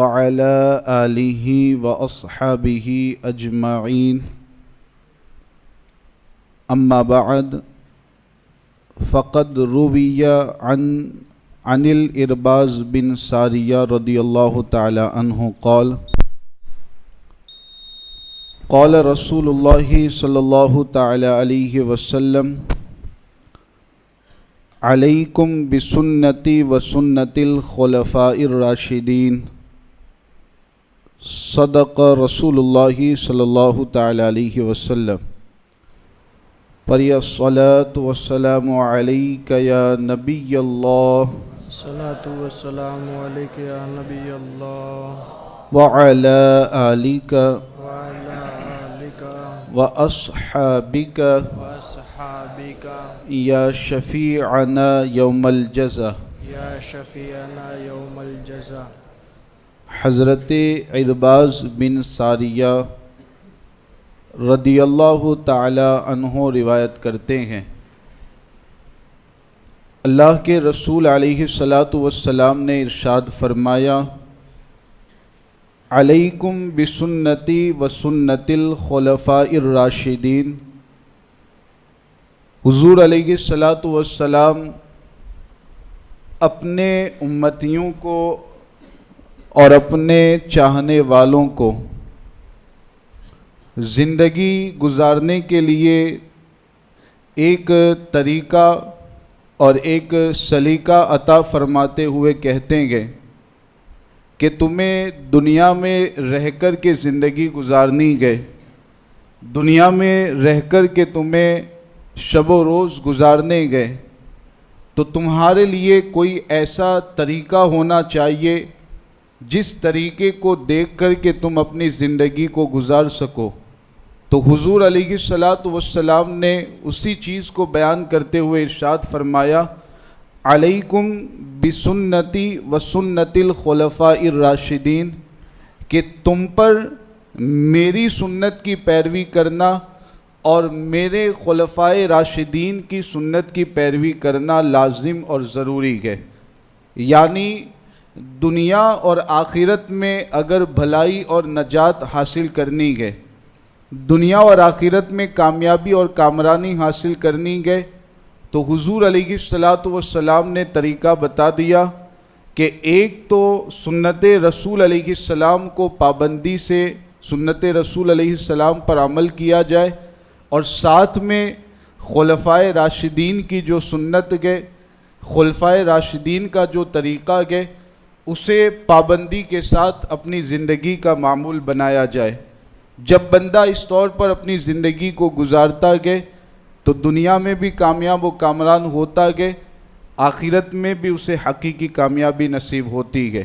وعلى آله وأصحابه أجمعين أما بعد فقد روي عن الإرباز بن سارية رضي الله تعالى عنه قال رسول الله صلى الله تعالى عليه وسلم عليكم بسنتي وسنة الخلفاء الراشدين صدق رسول الله صلی اللہ تعالی علیہ وسلم پڑھیے الصلاۃ والسلام علیک یا نبی اللہ الصلاۃ والسلام علیک یا نبی اللہ وعلی آلک وعلی آلک واصحابک واصحابک یا شفیعنا یوم الجزا یا شفیعنا یوم الجزا۔ حضرت ارباز بن ساریہ رضی اللہ تعالی عنہ روایت کرتے ہیں، اللہ کے رسول علیہ الصلاۃ والسلام نے ارشاد فرمایا، علیکم بسنتی وسنت الخلفاء الراشدین۔ حضور علیہ الصلاۃ والسلام اپنے امتیوں کو اور اپنے چاہنے والوں کو زندگی گزارنے کے لیے ایک طریقہ اور ایک سلیقہ عطا فرماتے ہوئے کہتے ہیں کہ تمہیں دنیا میں رہ کر کے زندگی گزارنی ہے، دنیا میں رہ کر کے تمہیں شب و روز گزارنے گئے، تو تمہارے لیے کوئی ایسا طریقہ ہونا چاہیے جس طریقے کو دیکھ کر کے تم اپنی زندگی کو گزار سکو۔ تو حضور علیہ الصلاۃ والسلام نے اسی چیز کو بیان کرتے ہوئے ارشاد فرمایا، علیکم بسنتی وسنت الخلفاء الراشدین، کہ تم پر میری سنت کی پیروی کرنا اور میرے خلفائے راشدین کی سنت کی پیروی کرنا لازم اور ضروری ہے۔ یعنی دنیا اور آخرت میں اگر بھلائی اور نجات حاصل کرنی ہے، دنیا اور آخرت میں کامیابی اور کامرانی حاصل کرنی ہے، تو حضور علیہ الصلاۃ والسلام نے طریقہ بتا دیا کہ ایک تو سنت رسول علیہ السلام کو پابندی سے سنت رسول علیہ السلام پر عمل کیا جائے، اور ساتھ میں خلفائے راشدین کی جو سنت ہے، خلفائے راشدین کا جو طریقہ ہے، اسے پابندی کے ساتھ اپنی زندگی کا معمول بنایا جائے۔ جب بندہ اس طور پر اپنی زندگی کو گزارتا گئے تو دنیا میں بھی کامیاب و کامران ہوتا گئے، آخرت میں بھی اسے حقیقی کامیابی نصیب ہوتی ہے۔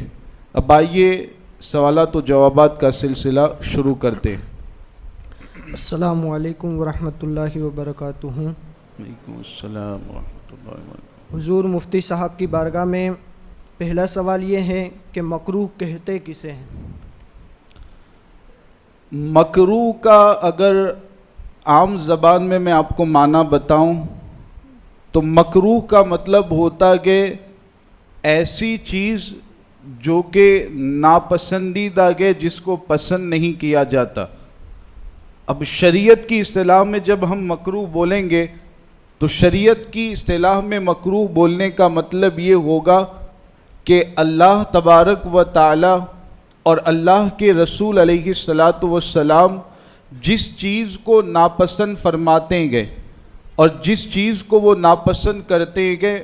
اب آئیے سوالات و جوابات کا سلسلہ شروع کرتے ہیں۔ السلام علیکم ورحمۃ اللہ وبرکاتہ۔ وعلیکم السلام ورحمۃ اللہ وبرکاتہ۔ حضور مفتی صاحب کی بارگاہ میں پہلا سوال یہ ہے کہ مکروہ کہتے کسے ہیں؟ مکروہ کا اگر عام زبان میں آپ کو معنی بتاؤں تو مکروہ کا مطلب ہوتا کہ ایسی چیز جو کہ ناپسندیدہ ہے، جس کو پسند نہیں کیا جاتا۔ اب شریعت کی اصطلاح میں جب ہم مکروہ بولیں گے تو شریعت کی اصطلاح میں مکروہ بولنے کا مطلب یہ ہوگا کہ اللہ تبارک و تعالی اور اللہ کے رسول علیہ الصلاۃ والسلام جس چیز کو ناپسند فرماتے گئے اور جس چیز کو وہ ناپسند کرتے گئے،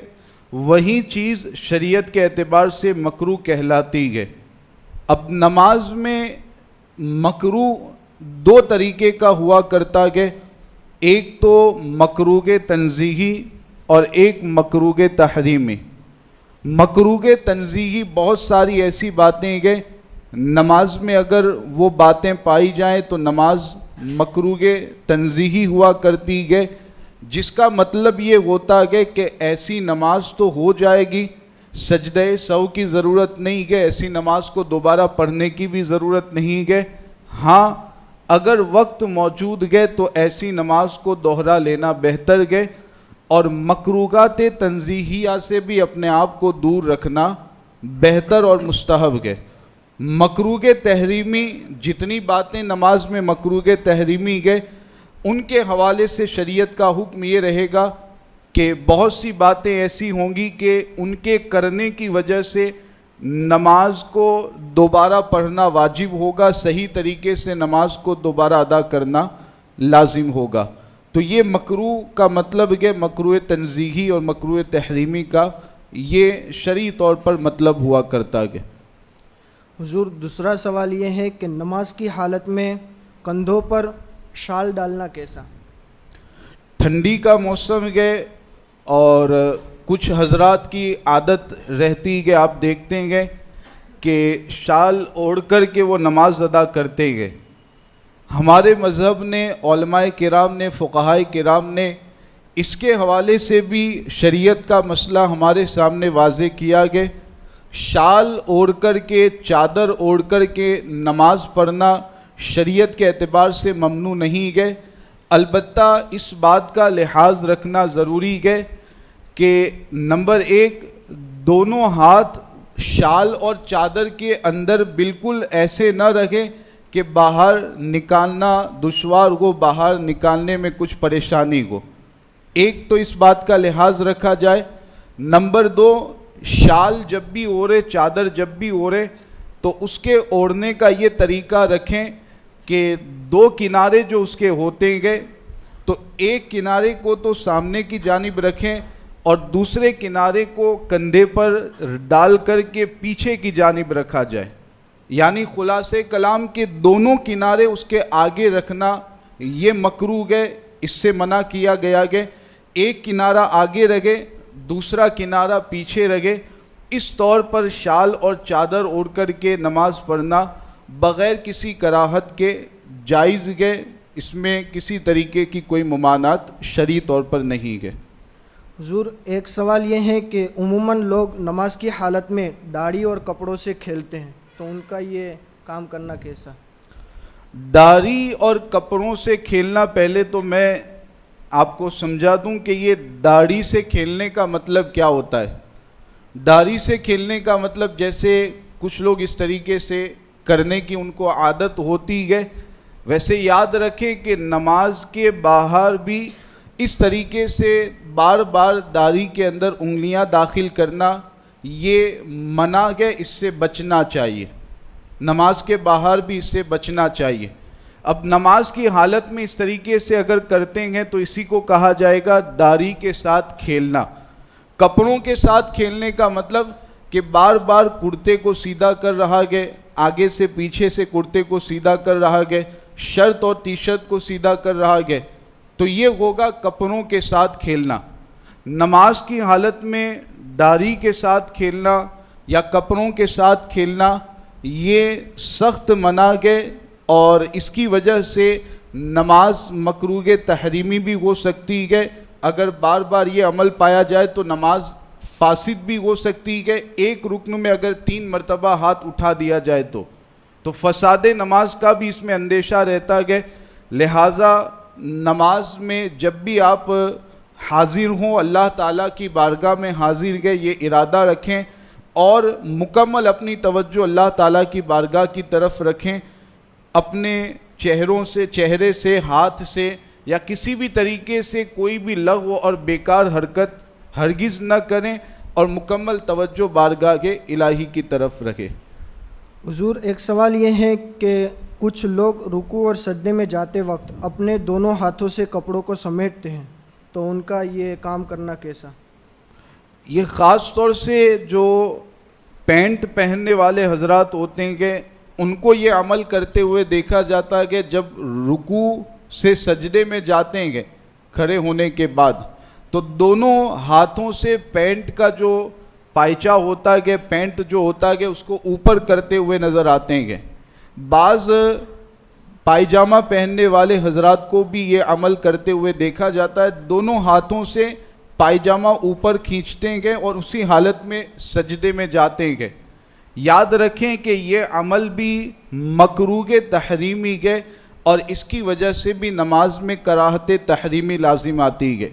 وہی چیز شریعت کے اعتبار سے مکروہ کہلاتی ہے۔ اب نماز میں مکروہ دو طریقے کا ہوا کرتا ہے، ایک تو مکروہ تنزیہی اور ایک مکروہ تحریمی۔ مکروہ تنزیہی بہت ساری ایسی باتیں ہیں، نماز میں اگر وہ باتیں پائی جائیں تو نماز مکروہ تنزیہی ہوا کرتی ہے، جس کا مطلب یہ ہوتا ہے کہ ایسی نماز تو ہو جائے گی، سجدہ سہو کی ضرورت نہیں ہے، ایسی نماز کو دوبارہ پڑھنے کی بھی ضرورت نہیں ہے۔ ہاں اگر وقت موجود ہے تو ایسی نماز کو دوہرا لینا بہتر ہے، اور مکروہات تنزیہیہ سے بھی اپنے آپ کو دور رکھنا بہتر اور مستحب ہے۔ مکروہ تحریمی جتنی باتیں نماز میں مکروہ تحریمی گئے ان کے حوالے سے شریعت کا حکم یہ رہے گا کہ بہت سی باتیں ایسی ہوں گی کہ ان کے کرنے کی وجہ سے نماز کو دوبارہ پڑھنا واجب ہوگا، صحیح طریقے سے نماز کو دوبارہ ادا کرنا لازم ہوگا. تو یہ مکروہ کا مطلب ہے، مکروہ تنزیہی اور مکروہ تحریمی کا یہ شرعی طور پر مطلب ہوا کرتا ہے. حضور دوسرا سوال یہ ہے کہ نماز کی حالت میں کندھوں پر شال ڈالنا کیسا؟ ٹھنڈی کا موسم ہے اور کچھ حضرات کی عادت رہتی ہے، آپ دیکھتے ہیں کہ شال اوڑھ کر کے وہ نماز ادا کرتے ہیں. ہمارے مذہب نے، علماء کرام نے، فقہائے کرام نے اس کے حوالے سے بھی شریعت کا مسئلہ ہمارے سامنے واضح کیا کہ شال اوڑھ کر کے، چادر اوڑھ کر کے نماز پڑھنا شریعت کے اعتبار سے ممنوع نہیں ہے. البتہ اس بات کا لحاظ رکھنا ضروری ہے کہ نمبر ایک، دونوں ہاتھ شال اور چادر کے اندر بالکل ایسے نہ رکھیں کہ باہر نکالنا دشوار ہو، باہر نکالنے میں کچھ پریشانی ہو. ایک تو اس بات کا لحاظ رکھا جائے. نمبر دو، شال جب بھی اوڑھے، چادر جب بھی اوڑھے تو اس کے اوڑھنے کا یہ طریقہ رکھیں کہ دو کنارے جو اس کے ہوتے ہیں تو ایک کنارے کو تو سامنے کی جانب رکھیں اور دوسرے کنارے کو کندھے پر ڈال کر کے پیچھے کی جانب رکھا جائے. یعنی خلاصے کلام کے دونوں کنارے اس کے آگے رکھنا یہ مکروہ ہے، اس سے منع کیا گیا کہ ایک کنارہ آگے رکھے، دوسرا کنارہ پیچھے رکھے. اس طور پر شال اور چادر اوڑھ کر کے نماز پڑھنا بغیر کسی کراہت کے جائز ہے. اس میں کسی طریقے کی کوئی ممانعت شرعی طور پر نہیں ہے. حضور ایک سوال یہ ہے کہ عموماً لوگ نماز کی حالت میں داڑھی اور کپڑوں سے کھیلتے ہیں، تو ان کا یہ کام کرنا کیسا؟ داڑھی اور کپڑوں سے کھیلنا، پہلے تو میں آپ کو سمجھا دوں کہ یہ داڑھی سے کھیلنے کا مطلب کیا ہوتا ہے. داڑھی سے کھیلنے کا مطلب جیسے کچھ لوگ اس طریقے سے کرنے کی ان کو عادت ہوتی ہے، ویسے یاد رکھیں کہ نماز کے باہر بھی اس طریقے سے بار بار داڑھی کے اندر انگلیاں داخل کرنا یہ منع ہے، اس سے بچنا چاہیے. نماز کے باہر بھی اس سے بچنا چاہیے. اب نماز کی حالت میں اس طریقے سے اگر کرتے ہیں تو اسی کو کہا جائے گا داڑھی کے ساتھ کھیلنا. کپڑوں کے ساتھ کھیلنے کا مطلب کہ بار بار کرتے کو سیدھا کر رہا ہے، آگے سے پیچھے سے کرتے کو سیدھا کر رہا ہے، شرٹ اور ٹی شرٹ کو سیدھا کر رہا ہے، تو یہ ہوگا کپڑوں کے ساتھ کھیلنا. نماز کی حالت میں داڑھی کے ساتھ کھیلنا یا کپڑوں کے ساتھ کھیلنا یہ سخت منع ہے اور اس کی وجہ سے نماز مکروہ تحریمی بھی ہو سکتی ہے. اگر بار بار یہ عمل پایا جائے تو نماز فاسد بھی ہو سکتی ہے. ایک رکن میں اگر 3 مرتبہ ہاتھ اٹھا دیا جائے تو فساد نماز کا بھی اس میں اندیشہ رہتا ہے. لہٰذا نماز میں جب بھی آپ حاضر ہوں، اللہ تعالیٰ کی بارگاہ میں حاضر گئے یہ ارادہ رکھیں اور مکمل اپنی توجہ اللہ تعالیٰ کی بارگاہ کی طرف رکھیں. اپنے چہرے سے، ہاتھ سے یا کسی بھی طریقے سے کوئی بھی لغو اور بیکار حرکت ہرگز نہ کریں اور مکمل توجہ بارگاہ کے الہی کی طرف رکھیں. حضور ایک سوال یہ ہے کہ کچھ لوگ رکوع اور سجدے میں جاتے وقت اپنے دونوں ہاتھوں سے کپڑوں کو سمیٹتے ہیں، تو ان کا یہ کام کرنا کیسا؟ یہ خاص طور سے جو پینٹ پہننے والے حضرات ہوتے ہیں کہ ان کو یہ عمل کرتے ہوئے دیکھا جاتا ہے کہ جب رکوع سے سجدے میں جاتے ہیں کھڑے ہونے کے بعد تو دونوں ہاتھوں سے پینٹ کا جو پائچہ ہوتا ہے، پینٹ جو ہوتا ہے اس کو اوپر کرتے ہوئے نظر آتے ہیں. بعض پائجامہ پہننے والے حضرات کو بھی یہ عمل کرتے ہوئے دیکھا جاتا ہے، دونوں ہاتھوں سے پائجامہ اوپر کھینچتے ہیں اور اسی حالت میں سجدے میں جاتے ہیں. یاد رکھیں کہ یہ عمل بھی مکروہ تحریمی ہے اور اس کی وجہ سے بھی نماز میں کراہت تحریمی لازم آتی ہے.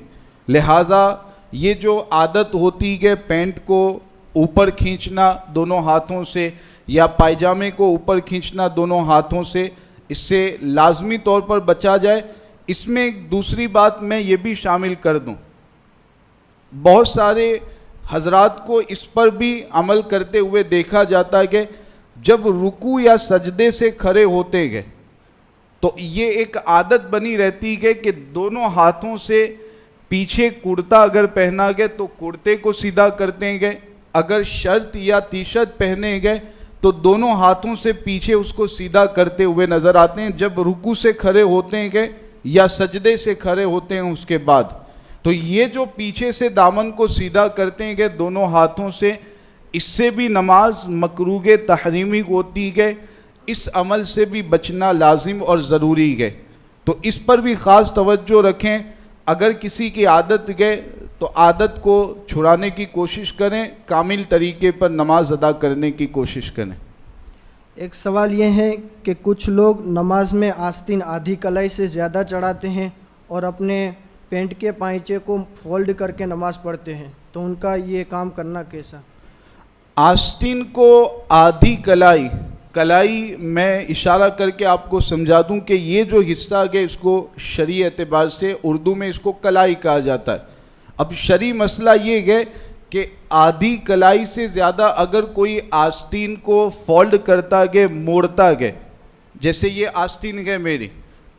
لہٰذا یہ جو عادت ہوتی ہے پینٹ کو اوپر کھینچنا دونوں ہاتھوں سے یا پائجامے کو اوپر کھینچنا دونوں ہاتھوں سے، اس سے لازمی طور پر بچا جائے۔ اس میں ایک دوسری بات میں یہ بھی شامل کر دوں، بہت سارے حضرات کو اس پر بھی عمل کرتے ہوئے دیکھا جاتا ہے کہ جب رکوع یا سجدے سے کھڑے ہوتے گئے تو یہ ایک عادت بنی رہتی ہے کہ دونوں ہاتھوں سے پیچھے کرتا اگر پہنا گئے تو کرتے کو سیدھا کرتے گئے، اگر شرٹ یا ٹی شرٹ پہنے گئے تو دونوں ہاتھوں سے پیچھے اس کو سیدھا کرتے ہوئے نظر آتے ہیں جب رکوع سے کھڑے ہوتے گئے یا سجدے سے کھڑے ہوتے ہیں اس کے بعد۔ تو یہ جو پیچھے سے دامن کو سیدھا کرتے گئے دونوں ہاتھوں سے، اس سے بھی نماز مکروہ تحریمی ہوتی ہے، اس عمل سے بھی بچنا لازم اور ضروری ہے۔ تو اس پر بھی خاص توجہ رکھیں، اگر کسی کی عادت گئے تو عادت کو چھڑانے کی کوشش کریں، کامل طریقے پر نماز ادا کرنے کی کوشش کریں۔ ایک سوال یہ ہے کہ کچھ لوگ نماز میں آستین آدھی کلائی سے زیادہ چڑھاتے ہیں اور اپنے پینٹ کے پائچے کو فولڈ کر کے نماز پڑھتے ہیں، تو ان کا یہ کام کرنا کیسا؟ آستین کو آدھی کلائی میں اشارہ کر کے آپ کو سمجھا دوں کہ یہ جو حصہ ہے اس کو شرعی اعتبار سے اردو میں اس کو کلائی کہا جاتا ہے۔ اب شرعی مسئلہ یہ ہے کہ آدھی کلائی سے زیادہ اگر کوئی آستین کو فولڈ کرتا گئے، موڑتا گئے، جیسے یہ آستین ہے میری،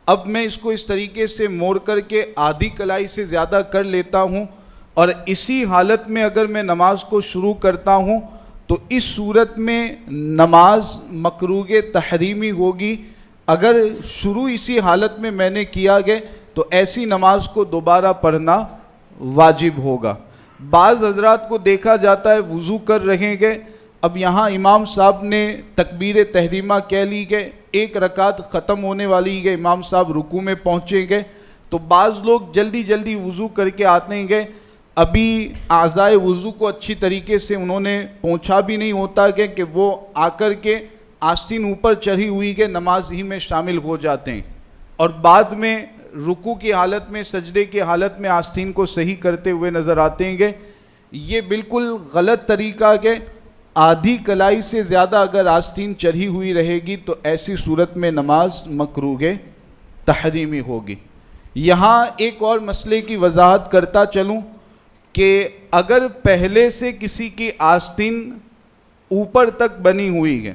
اب میں اس کو اس طریقے سے موڑ کر کے آدھی کلائی سے زیادہ کر لیتا ہوں اور اسی حالت میں اگر میں نماز کو شروع کرتا ہوں تو اس صورت میں نماز مکروہ تحریمی ہوگی۔ اگر شروع اسی حالت میں نے کیا گیا تو ایسی نماز کو دوبارہ پڑھنا واجب ہوگا۔ بعض حضرات کو دیکھا جاتا ہے وضو کر رہے گے، اب یہاں امام صاحب نے تکبیر تحریمہ کہہ لی گئے، ایک رکعت ختم ہونے والی ہے، امام صاحب رکوع میں پہنچیں گے تو بعض لوگ جلدی وضو کر کے آتے گے، ابھی اعضائے وضو کو اچھی طریقے سے انہوں نے پہنچا بھی نہیں ہوتا کہ وہ آ کر کے آستین اوپر چڑھی ہوئی کہ نماز ہی میں شامل ہو جاتے ہیں، اور بعد میں رکوع کی حالت میں، سجدے کی حالت میں آستین کو صحیح کرتے ہوئے نظر آتے ہیں۔ یہ بالکل غلط طریقہ ہے۔ آدھی کلائی سے زیادہ اگر آستین چڑھی ہوئی رہے گی تو ایسی صورت میں نماز مکروہ تحریمی ہوگی۔ یہاں ایک اور مسئلے کی وضاحت کرتا چلوں کہ اگر پہلے سے کسی کی آستین اوپر تک بنی ہوئی ہے،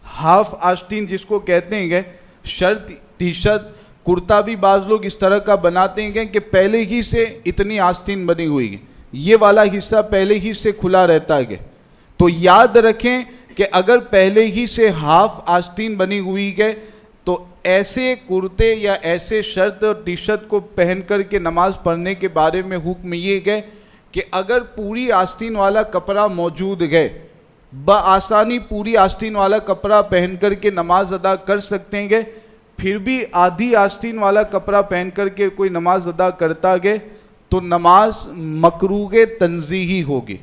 ہاف آستین جس کو کہتے ہیں، شرٹ ٹی شرٹ کرتا بھی بعض لوگ اس طرح کا بناتے ہیں کہ پہلے ہی سے اتنی آستین بنی ہوئی ہے، یہ والا حصہ پہلے ہی سے کھلا رہتا ہے، تو یاد رکھیں کہ اگر پہلے ہی سے ہاف آستین بنی ہوئی ہے تو ایسے کرتے یا ایسے شرٹ اور ٹی شرٹ کو پہن کر کے نماز پڑھنے کے بارے میں حکم یہ ہے کہ اگر پوری آستین والا کپڑا موجود ہے، بآسانی پوری آستین والا کپڑا پہن کر کے نماز ادا کر سکتے ہیں، پھر بھی آدھی آستین والا کپڑا پہن کر کے کوئی نماز ادا کرتا ہے تو نماز مکروہ تنزیہی ہوگی۔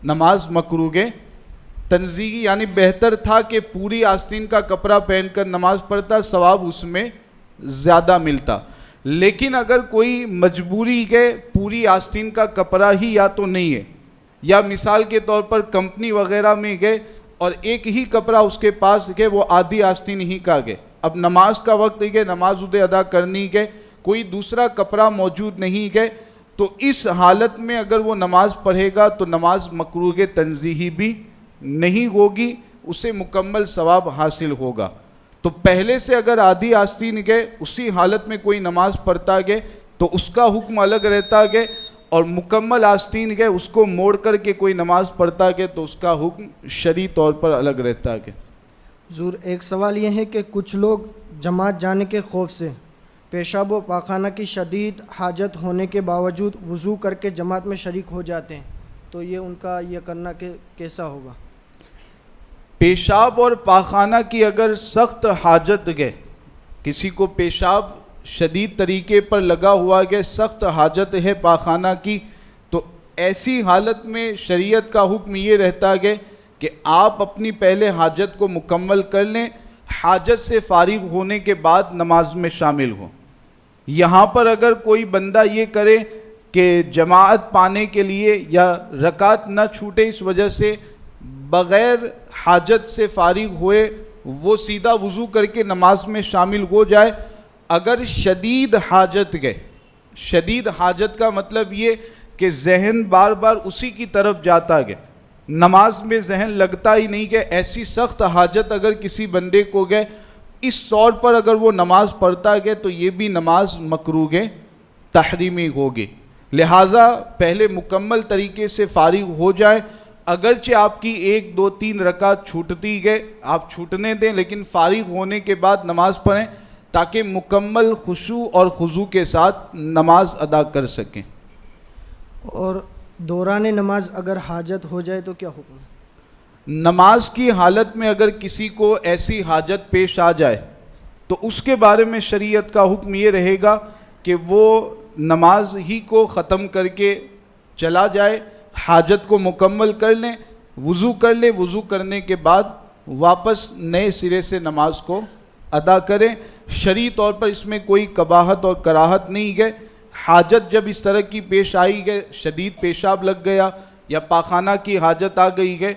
نماز مکروہ تنزیہی یعنی بہتر تھا کہ پوری آستین کا کپڑا پہن کر نماز پڑھتا، ثواب اس میں زیادہ ملتا۔ لیکن اگر کوئی مجبوری ہے، پوری آستین کا کپڑا ہی یا تو نہیں ہے، یا مثال کے طور پر کمپنی وغیرہ میں گئے اور ایک ہی کپڑا اس کے پاس ہے، وہ آدھی آستین ہی کا گئے، اب نماز کا وقت ہے، نماز ادھے ادا کرنی ہے، کوئی دوسرا کپڑا موجود نہیں ہے، تو اس حالت میں اگر وہ نماز پڑھے گا تو نماز مکروہ تنزیہی بھی نہیں ہوگی، اسے مکمل ثواب حاصل ہوگا۔ تو پہلے سے اگر آدھی آستین گئے اسی حالت میں کوئی نماز پڑھتا گئے تو اس کا حکم الگ رہتا گئے، اور مکمل آستین گئے اس کو موڑ کر کے کوئی نماز پڑھتا گئے تو اس کا حکم شرعی طور پر الگ رہتا گئے۔ حضور ایک سوال یہ ہے کہ کچھ لوگ جماعت جانے کے خوف سے پیشاب و پاخانہ کی شدید حاجت ہونے کے باوجود وضو کر کے جماعت میں شریک ہو جاتے ہیں، تو یہ ان کا یہ کرنا کیسا ہوگا؟ پیشاب اور پاخانہ کی اگر سخت حاجت ہے، کسی کو پیشاب شدید طریقے پر لگا ہوا ہے، سخت حاجت ہے پاخانہ کی، تو ایسی حالت میں شریعت کا حکم یہ رہتا ہے کہ آپ اپنی پہلے حاجت کو مکمل کر لیں، حاجت سے فارغ ہونے کے بعد نماز میں شامل ہوں۔ یہاں پر اگر کوئی بندہ یہ کرے کہ جماعت پانے کے لیے یا رکعت نہ چھوٹے اس وجہ سے بغیر حاجت سے فارغ ہوئے وہ سیدھا وضو کر کے نماز میں شامل ہو جائے. اگر شدید حاجت گئے، شدید حاجت کا مطلب یہ کہ ذہن بار بار اسی کی طرف جاتا گئے، نماز میں ذہن لگتا ہی نہیں گئے، ایسی سخت حاجت اگر کسی بندے کو گئے، اس طور پر اگر وہ نماز پڑھتا گئے تو یہ بھی نماز مکروہ تحریمی ہوگی. لہٰذا پہلے مکمل طریقے سے فارغ ہو جائیں. اگرچہ آپ کی 1 2 3 رکعت چھوٹتی گئے، آپ چھوٹنے دیں، لیکن فارغ ہونے کے بعد نماز پڑھیں تاکہ مکمل خشوع اور خضوع کے ساتھ نماز ادا کر سکیں. اور دوران نماز اگر حاجت ہو جائے تو کیا حکم ہے؟ نماز کی حالت میں اگر کسی کو ایسی حاجت پیش آ جائے تو اس کے بارے میں شریعت کا حکم یہ رہے گا کہ وہ نماز ہی کو ختم کر کے چلا جائے، حاجت کو مکمل کر لیں، وضو کر لیں، وضو کرنے کے بعد واپس نئے سرے سے نماز کو ادا کریں. شرعی طور پر اس میں کوئی قباحت اور کراہت نہیں ہے. حاجت جب اس طرح کی پیش آئی گئے، شدید پیشاب لگ گیا یا پاخانہ کی حاجت آ گئی ہے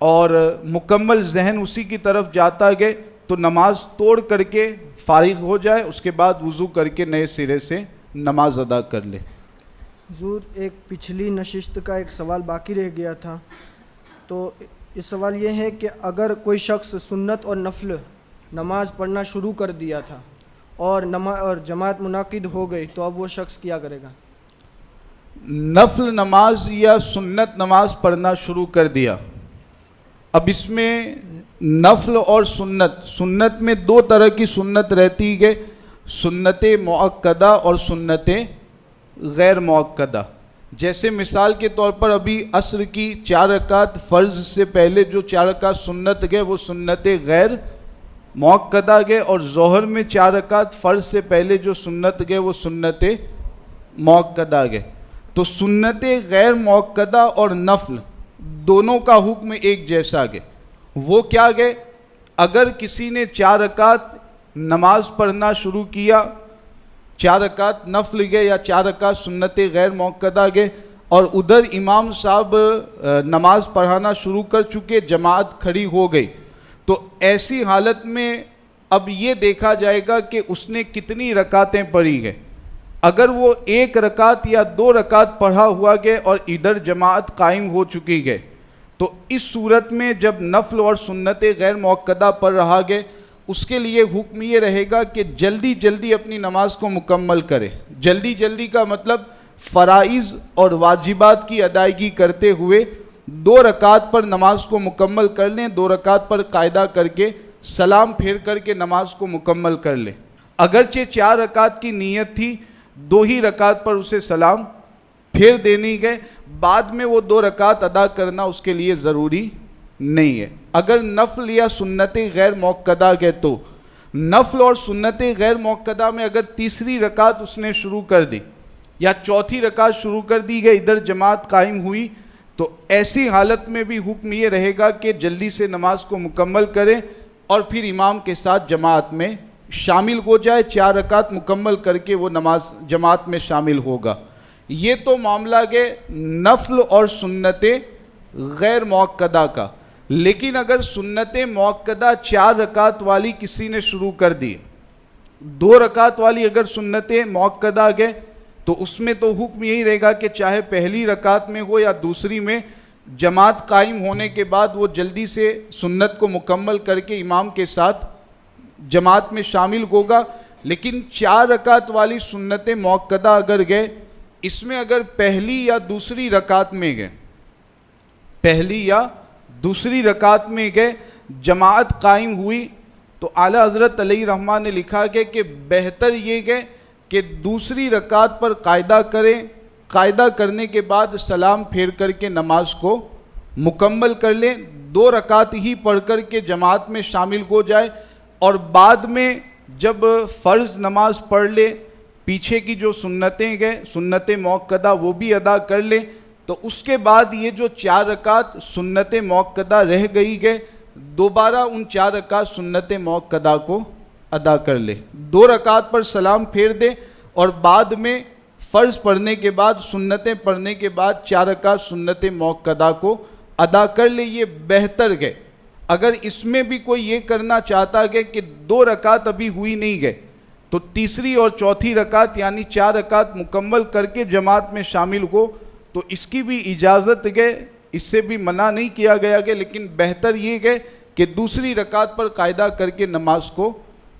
اور مکمل ذہن اسی کی طرف جاتا گئے تو نماز توڑ کر کے فارغ ہو جائے، اس کے بعد وضو کر کے نئے سرے سے نماز ادا کر لے. حضور، ایک پچھلی نشست کا ایک سوال باقی رہ گیا تھا، تو یہ سوال یہ ہے کہ اگر کوئی شخص سنت اور نفل نماز پڑھنا شروع کر دیا تھا اور جماعت منعقد ہو گئی تو اب وہ شخص کیا کرے گا؟ نفل نماز یا سنت نماز پڑھنا شروع کر دیا. اب اس میں نفل اور سنت میں 2 طرح کی سنت رہتی ہے، سنت مؤکدہ اور سنت غیر مؤکدہ. جیسے مثال کے طور پر ابھی عصر کی 4 رکعت فرض سے پہلے جو 4 رکعت سنت گئے وہ سنت غیر مؤکدہ گئے، اور ظہر میں 4 رکعت فرض سے پہلے جو سنت گئے وہ سنت مؤکدہ گئے. تو سنت غیر مؤکدہ اور نفل دونوں کا حکم ایک جیسا گئے. وہ کیا گئے؟ اگر کسی نے 4 رکعت نماز پڑھنا شروع کیا، 4 رکعت نفل گئے یا 4 رکعت سنت غیر مؤکدہ گئے، اور ادھر امام صاحب نماز پڑھانا شروع کر چکے، جماعت کھڑی ہو گئی، تو ایسی حالت میں اب یہ دیکھا جائے گا کہ اس نے کتنی رکعتیں پڑھی گئے. اگر وہ 1 رکعت یا 2 رکعت پڑھا ہوا گئے اور ادھر جماعت قائم ہو چکی گئے، تو اس صورت میں جب نفل اور سنت غیر مؤکدہ پڑھ رہا گئے اس کے لیے حکم یہ رہے گا کہ جلدی جلدی اپنی نماز کو مکمل کرے. جلدی جلدی کا مطلب فرائض اور واجبات کی ادائیگی کرتے ہوئے 2 رکعت پر نماز کو مکمل کر لیں، 2 رکعت پر قاعدہ کر کے سلام پھیر کر کے نماز کو مکمل کر لیں. اگرچہ 4 رکعت کی نیت تھی، 2 ہی رکعت پر اسے سلام پھیر دینی گئے، بعد میں وہ 2 رکعت ادا کرنا اس کے لیے ضروری نہیں ہے. اگر نفل یا سنت غیر مؤکدہ گئے تو نفل اور سنت غیر مؤکدہ میں اگر 3ری رکعت اس نے شروع کر دی یا 4تھی رکعت شروع کر دی گئی، ادھر جماعت قائم ہوئی، تو ایسی حالت میں بھی حکم یہ رہے گا کہ جلدی سے نماز کو مکمل کرے اور پھر امام کے ساتھ جماعت میں شامل ہو جائے. 4 رکعت مکمل کر کے وہ نماز جماعت میں شامل ہوگا. یہ تو معاملہ ہے نفل اور سنت غیر مؤکدہ کا. لیکن اگر سنت مؤکدہ 4 رکعت والی کسی نے شروع کر دی، 2 رکعت والی اگر سنت مؤکدہ گئے تو اس میں تو حکم یہی رہے گا کہ چاہے پہلی رکعت میں ہو یا دوسری میں، جماعت قائم ہونے کے بعد وہ جلدی سے سنت کو مکمل کر کے امام کے ساتھ جماعت میں شامل ہوگا. لیکن 4 رکعت والی سنت مؤکدہ اگر گئے، اس میں اگر پہلی یا دوسری رکعت میں گئے، پہلی یا دوسری رکعت میں گئے، جماعت قائم ہوئی، تو اعلیٰ حضرت علیہ رحمہ نے لکھا گیا کہ بہتر یہ گئے کہ دوسری رکعت پر قاعدہ کریں، قاعدہ کرنے کے بعد سلام پھیر کر کے نماز کو مکمل کر لیں، 2 رکعت ہی پڑھ کر کے جماعت میں شامل ہو جائے، اور بعد میں جب فرض نماز پڑھ لے، پیچھے کی جو سنتیں گئے سنت مؤکدہ وہ بھی ادا کر لیں، تو اس کے بعد یہ جو 4 رکعت سنت مؤکدہ رہ گئی گئے، دوبارہ ان 4 رکعت سنت مؤکدہ کو ادا کر لے. 2 رکعت پر سلام پھیر دے اور بعد میں فرض پڑھنے کے بعد، سنتیں پڑھنے کے بعد 4 رکعت سنت مؤکدہ کو ادا کر لے یہ بہتر ہے۔ اگر اس میں بھی کوئی یہ کرنا چاہتا ہے کہ 2 رکعت ابھی ہوئی نہیں گئے تو تیسری اور چوتھی رکعت یعنی 4 رکعت مکمل کر کے جماعت میں شامل ہو تو اس کی بھی اجازت ہے، اس سے بھی منع نہیں کیا گیا کہ، لیکن بہتر یہ ہے کہ دوسری رکعت پر قاعدہ کر کے نماز کو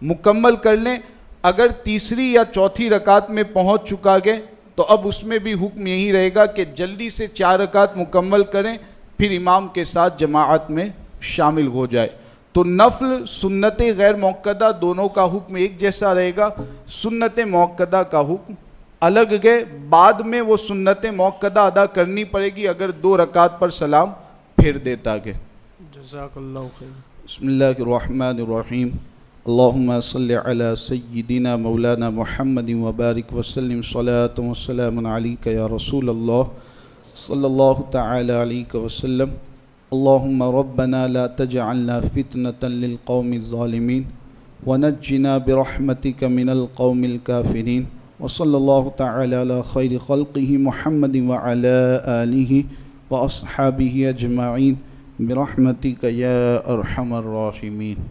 مکمل کر لیں۔ اگر تیسری یا چوتھی رکعت میں پہنچ چکا گئے تو اب اس میں بھی حکم یہی رہے گا کہ جلدی سے 4 رکعت مکمل کریں، پھر امام کے ساتھ جماعت میں شامل ہو جائے۔ تو نفل سنت غیر موقدہ دونوں کا حکم ایک جیسا رہے گا، سنت موقدہ کا حکم الگ ہے، بعد میں وہ سنت موقدہ ادا کرنی پڑے گی اگر 2 رکعت پر سلام پھیر دیتا گئے۔ جزاک اللہ خیر۔ بسم اللہ الرحمن الرحیم، اللہم صلی علی سیدنا مولانا محمد وبارک وسلم صلاۃ و سلام علیک یا رسول اللہ صلی اللہ تعالی علیہ وسلم۔ اللہم ربنا لا تجعلنا فتنة للقوم الظالمین ونجنا برحمتک من القوم الکافرین، وصلی اللہ تعالی علی خیر خلقہ محمد وعلی آلہ واصحابہ اجمعین برحمتک یا ارحم الراحمین۔